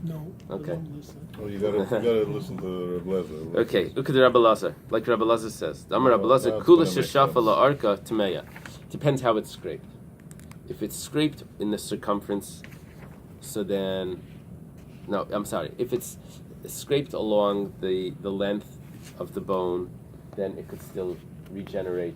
No. Okay. Don't listen. Oh, you gotta listen to Rabbi Lezer. Okay, look at the Rabbi Lazar. Like Rabbi Lazar says, Amar Rabbi Now Lazar, it's Kula gonna make sheshafa sense. la'arka tmeya. Depends how it's scraped. If it's scraped in the circumference, so then, no, I'm sorry. If it's scraped along the length of the bone, then it could still regenerate,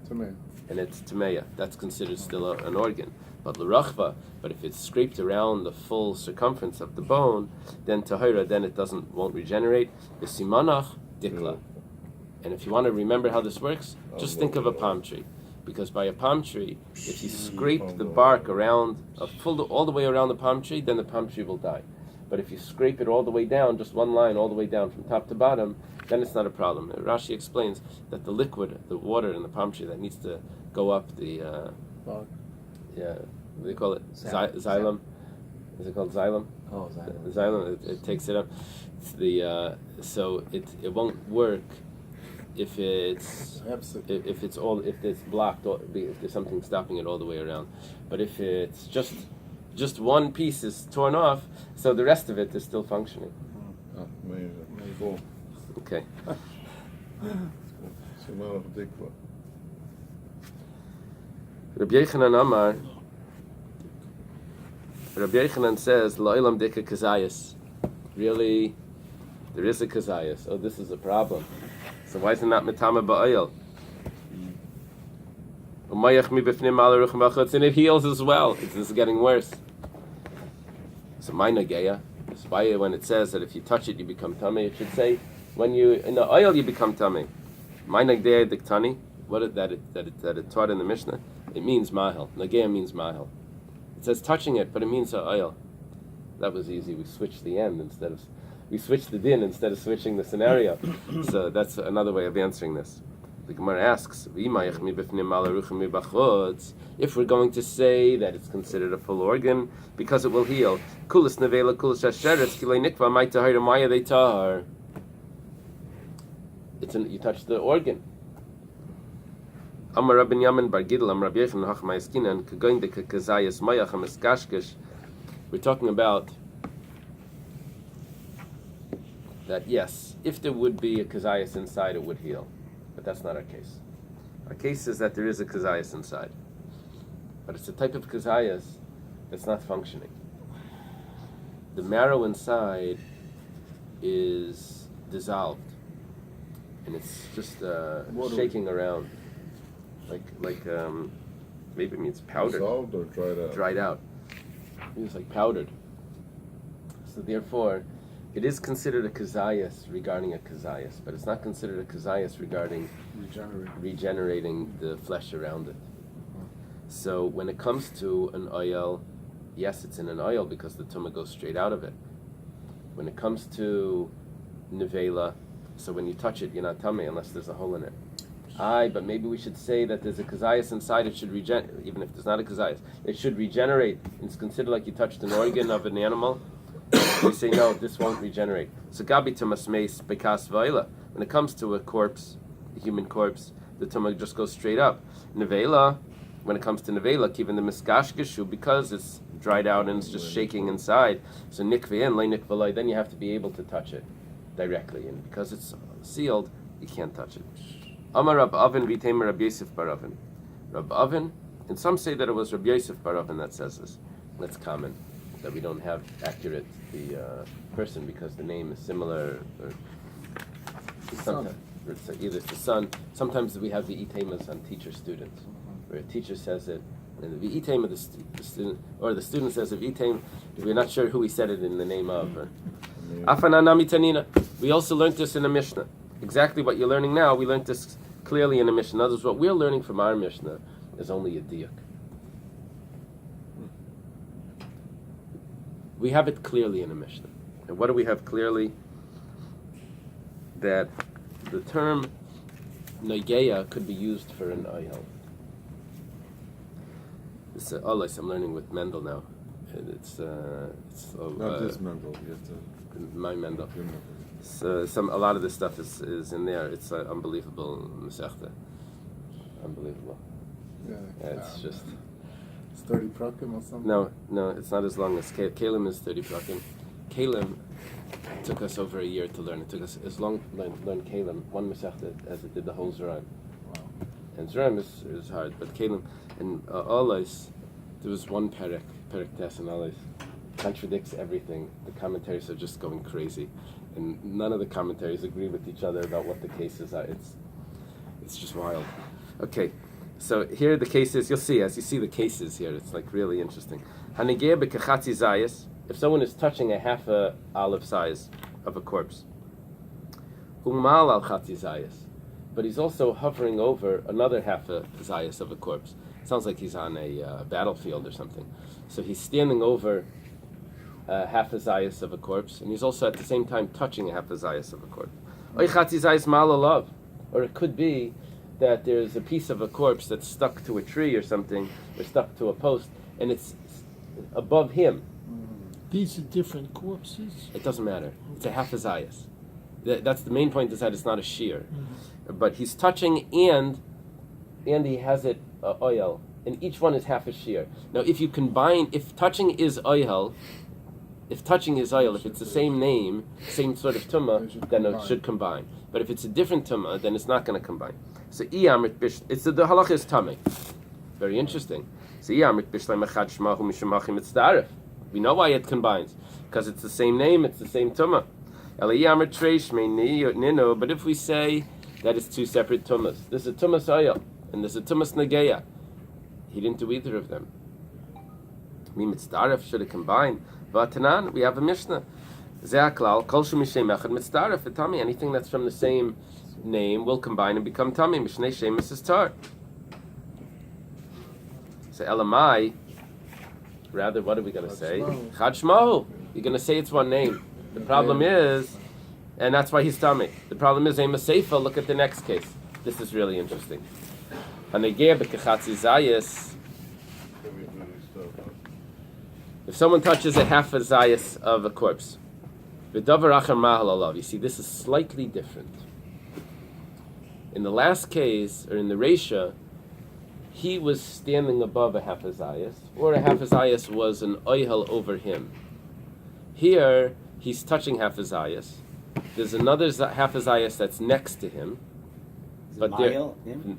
Tamei. and it's tmeya. That's considered still an organ. But l'rachva, but if it's scraped around the full circumference of the bone, then tahira, then it won't regenerate. The simanach dikla. And if you want to remember how this works, just think of a palm tree. Because by a palm tree, if you scrape the bark around, all the way around the palm tree, then the palm tree will die. But if you scrape it all the way down, just one line all the way down from top to bottom, then it's not a problem. Rashi explains that the liquid, the water in the palm tree that needs to go up the, what do they call it? Xylem. Is it called xylem? Oh, xylem. Xylem, it takes it up. So it won't work if it's blocked, or if there's something stopping it all the way around. But if it's just one piece is torn off, so the rest of it is still functioning. Amazing. Cool. Okay. Simanach dikla. Rabbi Yochanan Amar. Rabbi Yochanan says, "La'ilam dika kazayas." Really, there is a kazayas. Oh, this is a problem. So why is it not mitama ba'ayil? And it heals as well. This is getting worse. So my nageya. That's why when it says that if you touch it you become tummy, it should say when you in the oil you become tummy. My nageya diktani. What is that it taught in the Mishnah? It means mahel. Nageya means mahel. It says touching it, but it means oil. That was easy. We switched the end we switched the din instead of switching the scenario. So that's another way of answering this. The Gemara asks, if we're going to say that it's considered a full organ because it will heal, you touch the organ. We're talking about that, yes, if there would be a kazayas inside, it would heal. But that's not our case. Our case is that there is a kazayas inside. But it's a type of kazayas that's not functioning. The marrow inside is dissolved. And it's just shaking around. Like maybe it means powdered. Dissolved or dried out? Dried out. It's like powdered. So therefore, it is considered a kazayas regarding a kazayas, but it's not considered a kazayas regarding regenerating the flesh around it. So when it comes to an oil, yes, it's in an oil because the tumah goes straight out of it. When it comes to nevela, so when you touch it, you're not tummy unless there's a hole in it. But maybe we should say that there's a kazayas inside, it should regenerate, even if there's not a kazayas. It should regenerate. It's considered like you touched an organ of an animal. We say, no, this won't regenerate. So gabi tumas meis bekas va'ila. When it comes to a corpse, a human corpse, the tumah just goes straight up. Nevela, when it comes to nevela, even the miskashkeshu, because it's dried out and it's just shaking inside, so nikvein, le nikvelai, then you have to be able to touch it directly. And because it's sealed, you can't touch it. Amar Rab Avin v'teimer Rab Yosef bar Avin. Rab Avin, and some say that it was Rab Yosef bar Avin that says this. That's common, that we don't have accurate the person because the name is similar. Or sometimes it's either it's the son. Sometimes we have the itemas on teacher-students, where a teacher says it, and the item of the student, or the student says of item, if we're not sure who he said it in the name of. Afananami tanina. We also learned this in a Mishnah. Exactly what you're learning now, we learned this clearly in a Mishnah. In other words, what we're learning from our Mishnah is only a diuk. We have it clearly in a Mishnah. And what do we have clearly? That the term nageya could be used for an oil. This I'm learning with Mendel now. And it's not this Mendel. You have to. My Mendel. So a lot of this stuff is in there. It's unbelievable Masechta. Unbelievable. Yeah. It's just. It's 30 prakim or something. No, it's not as long as Kalim is 30 prakim. Kalim took us over a year to learn. It took us as long to learn Kalim, one Masechta, as it did the whole Zeraim. Wow. And Zeraim is hard, but Kalim and Alais, there was one Perek Tes, and Alais contradicts everything. The commentaries are just going crazy, and none of the commentaries agree with each other about what the cases are. It's just wild. Okay, so here the cases, you'll see, as you see the cases here, it's like really interesting. Hanegeh b'kachatzi zayis, if someone is touching a half a olive size of a corpse, umal al chatzi zayis, but he's also hovering over another half a zayis of a corpse. Sounds like he's on a battlefield or something. So he's standing over half a zayis of a corpse, and he's also at the same time touching a half a zayis of a corpse. Oy chatzi zayis mal alav, or it could be that there's a piece of a corpse that's stuck to a tree or something, or stuck to a post, and it's above him. These are different corpses? It doesn't matter. It's a half a zayis. That's the main point, is that it's not a shear. But he's touching, and he has it oil, and each one is half a shear. Now, if you combine, if touching is oil, if it's the same name, same sort of tumah, then it should combine. But if it's a different tumah, then it's not going to combine. So the halacha is tamei. Very interesting. So we know why it combines, because it's the same name, it's the same tumah. But if we say that it's two separate tumas, there's a tumas oil and there's a tumas nageya, he didn't do either of them. Should it combine? Vatanan, we have a mishnah. Anything that's from the same name will combine and become tami. Mishnei shemus is tar. So elamai, rather, what are we going to say? Chad shmahu. You're going to say it's one name. The problem is, and that's why he's tami. The problem is, ema seifa. Look at the next case. This is really interesting. Hanegeh b'kachatzi zayis. If someone touches a half a zayis of a corpse, v'davar achar mahal alav. You see, this is slightly different. In the last case, or in the Reisha, he was standing above a half a zayis, or a half a zayis was an oihel over him. Here, he's touching half a zayis. There's another half a zayis that's next to him. But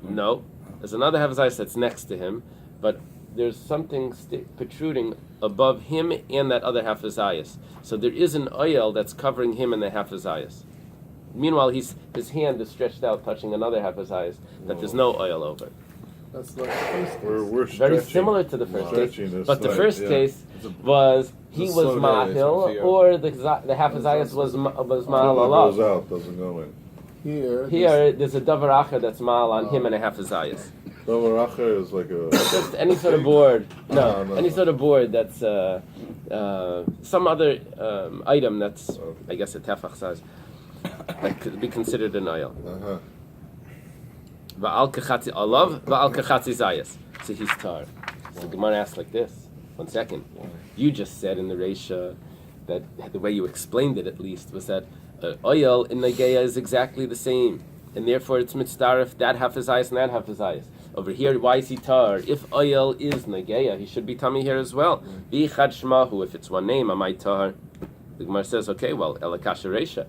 no, there's another half a zayis that's next to him, but there's something protruding above him and that other half a zayis. So there is an oil that's covering him and the half a zayis. Meanwhile, his hand is stretched out, touching another half a zayis that there's no oil over. That's like the first case. We're very similar to the first case, but the first case was he was mahil, or the half a zayis was mahal alav. Goes out, doesn't go in. Here, there's a davar acher that's mahal on him and a half a zayis. Davar acher is like a just any sort of board. No, any sort of board that's some other item that's, I guess, a tefach size, that could be considered an oil. Va'al kachatzi alav, va'al kachatzi zayis. So he's tar. So the Gemara asks like this. 1 second. You just said in the Reisha that the way you explained it, at least, was that oil in Nageya is exactly the same, and therefore it's mitzdarif that half a zayis and that half a zayis. Over here, why is he tar? If oil is Nageya, he should be tummy here as well. V'chad shmahu, if it's one name, amai tar. The Gemara says, okay, well, elakasha Reisha.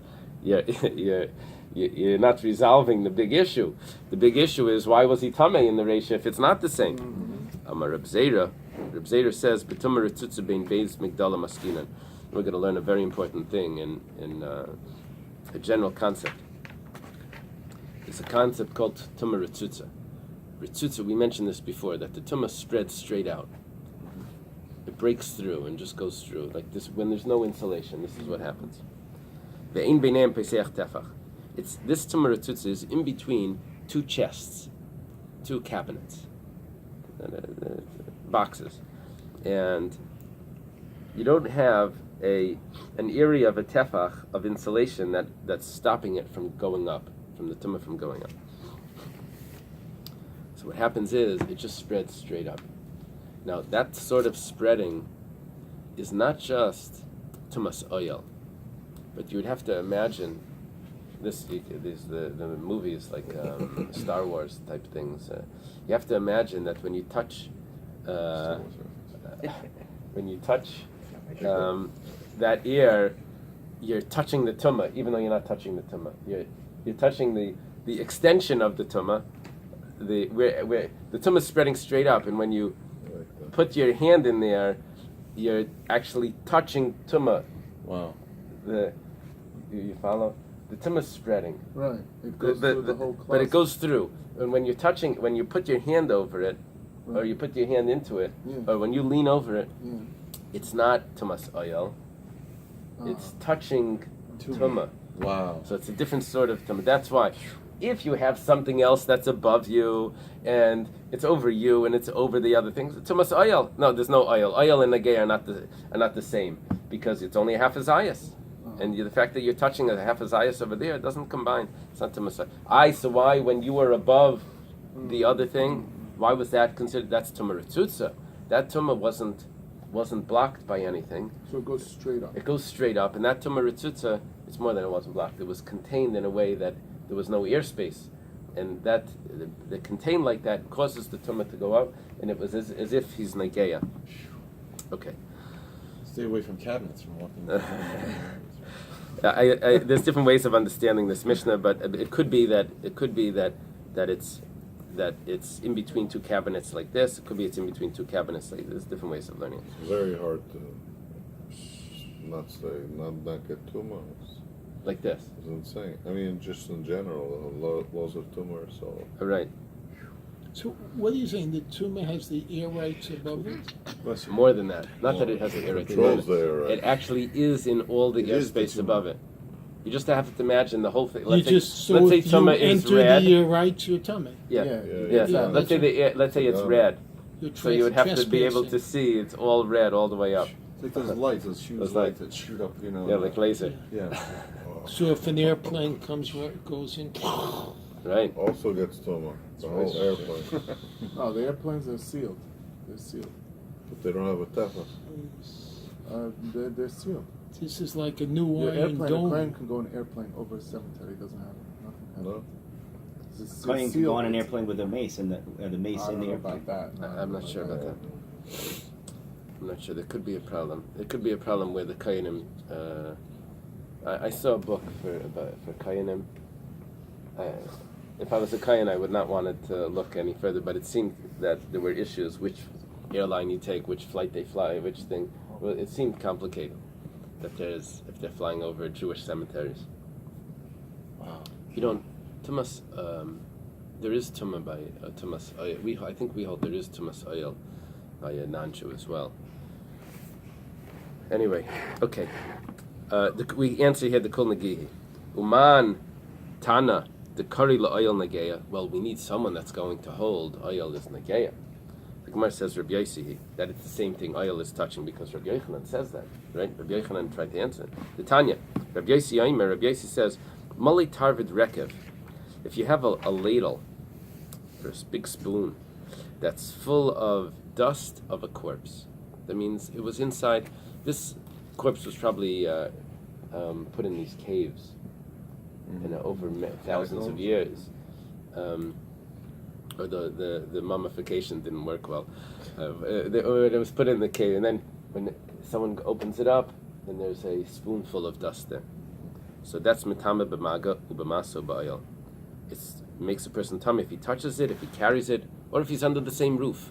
You're not resolving the big issue. The big issue is, why was he tamei in the Reisha if it's not the same? Amar Reb Zera says, "B'tumah retzutza bein beis migdala maskinan." We're going to learn a very important thing in a general concept. It's a concept called tumah retzutza. Retzutza, we mentioned this before, that the tumah spreads straight out. It breaks through and just goes through like this. When there's no insulation, this is what happens. Ve'ein beineim peseach tefach. It's this tumah retzutza is in between two chests, two cabinets, boxes, and you don't have an area of a tefach of insulation that's stopping it from going up, from the tumah from going up. So what happens is it just spreads straight up. Now that sort of spreading is not just tumas oil, but you would have to imagine this. The movies like Star Wars type things. You have to imagine that when you touch that ear, you're touching the tumah, even though you're not touching the tumah. You're touching the extension of the tumah, where the tumah is spreading straight up, and when you put your hand in there, you're actually touching tumah. Wow. You follow? The tumah is spreading. Right. It goes through the whole but it goes through. And when you put your hand over it, or you put your hand into it, or when you lean over it, it's not tumas oil. It's touching tumah. Wow. So it's a different sort of tumah. That's why, if you have something else that's above you and it's over you and it's over the other things, tumas oil. No, there's no oil. Oil and nagay are not the same because it's only a half a zayas. And the fact that you're touching a half a zayas over there doesn't combine. It's not tumas oil. So why, when you were above the other thing, why was that considered? That's tumah ritzutza. That tumah wasn't blocked by anything. So it goes straight up. It goes straight up, and that tumah ritzutza, it's more than it wasn't blocked. It was contained in a way that there was no airspace, and that the contained like that causes the tumah to go up, and it was as if he's nageya. Okay. Stay away from cabinets from walking. There's different ways of understanding this Mishnah, but it could be that it's in between two cabinets like this. It could be it's in between two cabinets like this. There's different ways of learning. It's very hard to not get tumor. Like this. It's insane. I mean, just in general, laws of tumor. So. All right. So what are you saying? The tumor has the air rights above it? More than that. Not that it has the air rights above it. It actually is in all the airspace above it. You just have to imagine the whole thing. Let's say tumah is red. The air rights your tummy. Yeah. Let's say it's red. So you would have to be able to see it's all red all the way up. It's like those lights, those huge lights that shoot up, Yeah, like laser. Yeah. So if an airplane goes in, right. Also gets tumor. The whole airplane. No, the airplanes are sealed. They're sealed. But they don't have a tefa. They're sealed. this is like a new Your iron airplane, dome. a crane can go in an airplane over a cemetery. It doesn't have nothing. No. Crane can go on an airplane with a mace and the mace I in don't the know airplane. about that. No, I'm not sure about that. I'm not sure. There could be a problem. There could be a problem where the Kayanim. I saw a book for Kayanim. If I was a Kayan, I would not want it to look any further. But it seemed that there were issues: which airline you take, which flight they fly, which thing. Well, it seemed complicated. If they're flying over Jewish cemeteries. Wow. You don't tumas. There is tumah by tumas. I think we hold there is tumas oil by a non-Jew as well. Anyway, okay. We answer here the kol nagihi. Uman tana the kari la oil nageya. Well, we need someone that's going to hold oil as nageya. The Gemara says Rabbi Yosi that it's the same thing oil is touching because Rabbi Yochanan says that, right? Rabbi Yochanan tried to answer it. The Tanya, Rabbi Yosi says, Mali tarvid rekev. If you have a ladle or a big spoon that's full of dust of a corpse, that means it was inside. This corpse was probably put in these caves, over thousands of years. Or the mummification didn't work well. Or it was put in the cave, and then when someone opens it up, then there's a spoonful of dust there. So that's mitame b'maga ubamaso ba'ayil. It makes a person tummy if he touches it, if he carries it, or if he's under the same roof.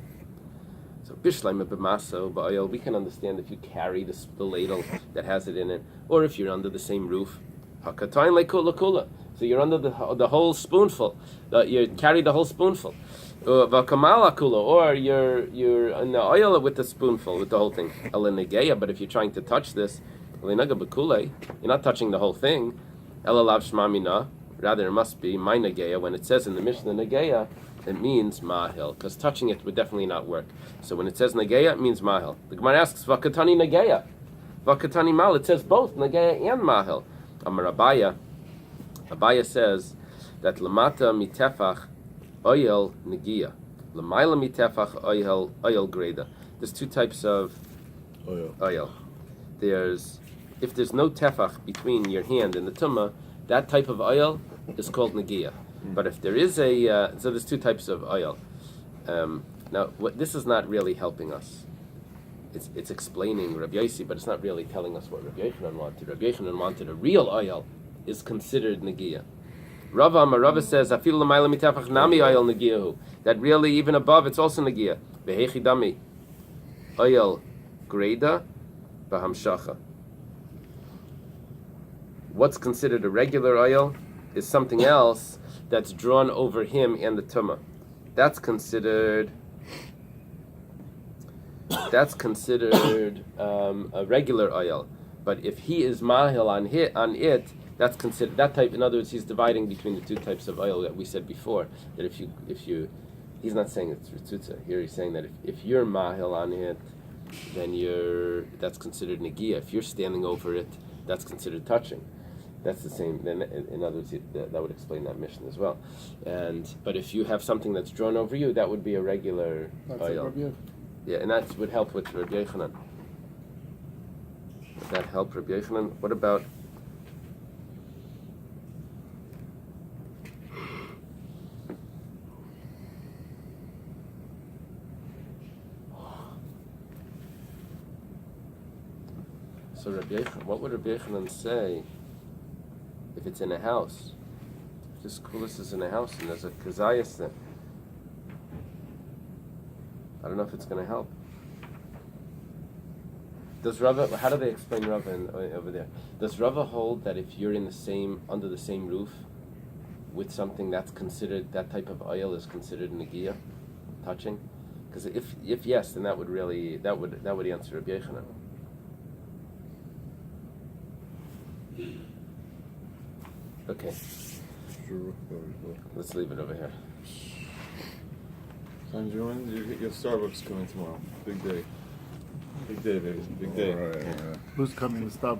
So bishleim b'maso ba'ayil, we can understand if you carry the ladle that has it in it, or if you're under the same roof. Hakatayin lekula kula. So you're under the whole spoonful. You carry the whole spoonful. V'kamala kula, or you're in the oil with the spoonful, with the whole thing. Alenegeya, but if you're trying to touch this, alenaga b'kulei, you're not touching the whole thing. Elalav shmamina, rather it must be my negeya. When it says in the Mishnah negeya, it means mahil, because touching it would definitely not work. So when it says negeya, it means mahil. The Gemara asks v'katani negeya, v'katani mal. It says both negeya and mahil. Amar Abaya says that lamata mitefach oil negia, lamaila mitefach oil greda. There's two types of oil. If there's no tefach between your hand and the tumah, that type of oil is called negia. But if there is so there's two types of oil. Now, this is not really helping us. it's explaining Rabbi Yossi, but it's not really telling us what Rabbi Yochanan wanted. Rabbi Yochanan wanted a real oil is considered negiah. Rava says afilu l'mayla mitafach nami oil negiyahu, that really even above it's also negiah. Behechi dami oil greda b'hamshacha. What's considered a regular oil is something else that's drawn over him and the tumah. That's considered a regular oil. But if he is mahil on it, that's considered that type. In other words, he's dividing between the two types of oil that we said before. That if you, he's not saying it's ritzutza. Here he's saying that if you're mahil on it, then that's considered negiah. If you're standing over it, that's considered touching. That's the same. Then, in other words, that would explain that mission as well. But if you have something that's drawn over you, that would be a regular oil. Yeah, and that would help with Rabbi Yochanan. Would that help Rabbi Yochanan? What about? So Rabbi Yochanan, what would Rabbi Yochanan say if it's in a house? If this kulis is in a house and there's a kazayas there, I don't know if it's going to help. Does Rava? How do they explain Rava over there? Does Rava hold that if you're under the same roof with something that's considered, that type of oil is considered negiah, touching? Because if yes, then that would answer Rabbi Yochanan. Okay. Let's leave it over here. You get your Starbucks coming tomorrow. Big day. Big day, baby. Big day. All right, yeah. Who's coming to Starbucks?